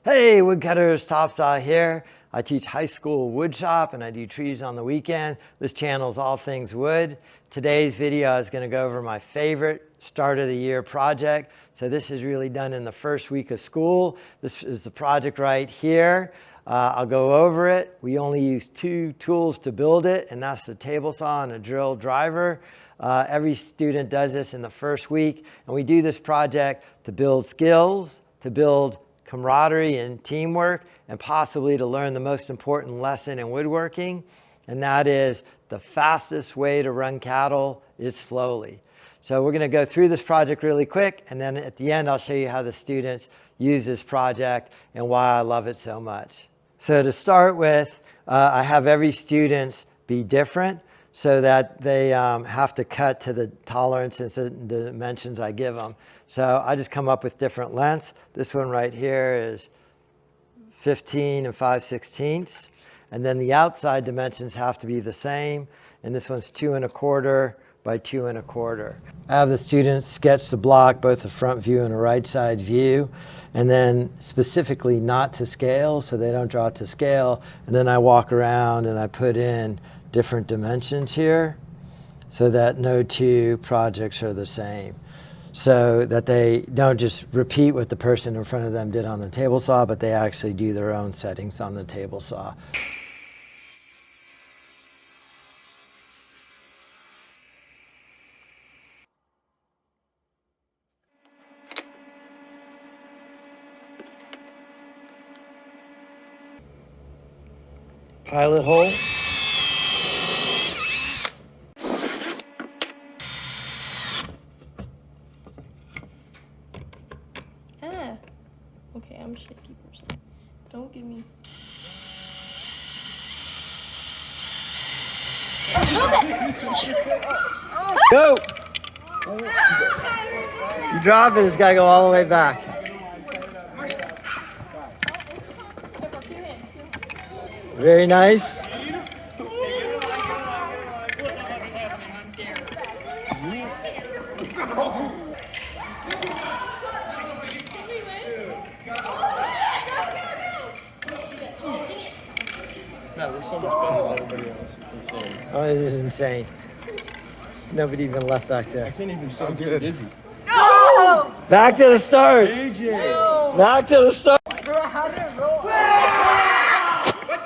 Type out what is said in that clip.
Hey, woodcutters, Topsaw here. I teach high school woodshop and I do trees on the weekend. This channel is all things wood. Today's video is going to go over my favorite start of the year project. So this is really done in the first week of school. This is the project right here. I'll go over it. We only use two tools to build it, and that's the table saw and a drill driver. Every student does this in the first week, and we do this project to build skills, to build camaraderie and teamwork, and possibly to learn the most important lesson in woodworking, and that is the fastest way to run cattle is slowly. So we're going to go through this project really quick, and then at the end I'll show you how the students use this project and why I love it so much. So to start with, I have every student be different so that they have to cut to the tolerances and the dimensions I give them. So I just come up with different lengths. This one right here is 15 and 5/16. And then the outside dimensions have to be the same. And this one's 2 1/4 by 2 1/4. I have the students sketch the block, both a front view and a right side view, and then specifically not to scale, so they don't draw it to scale. And then I walk around and I put in different dimensions here so that no two projects are the same, so that they don't just repeat what the person in front of them did on the table saw, but they actually do their own settings on the table saw. Pilot hole. Okay, I'm a shaky person. Don't give me. Go! You drop it, it's got to go all the way back. Very nice. No, there's so much better than everybody else. It's insane. Oh, it is insane. Nobody even left back there. I can't even. I'm getting dizzy. Back to the start. AJ. Back to the start.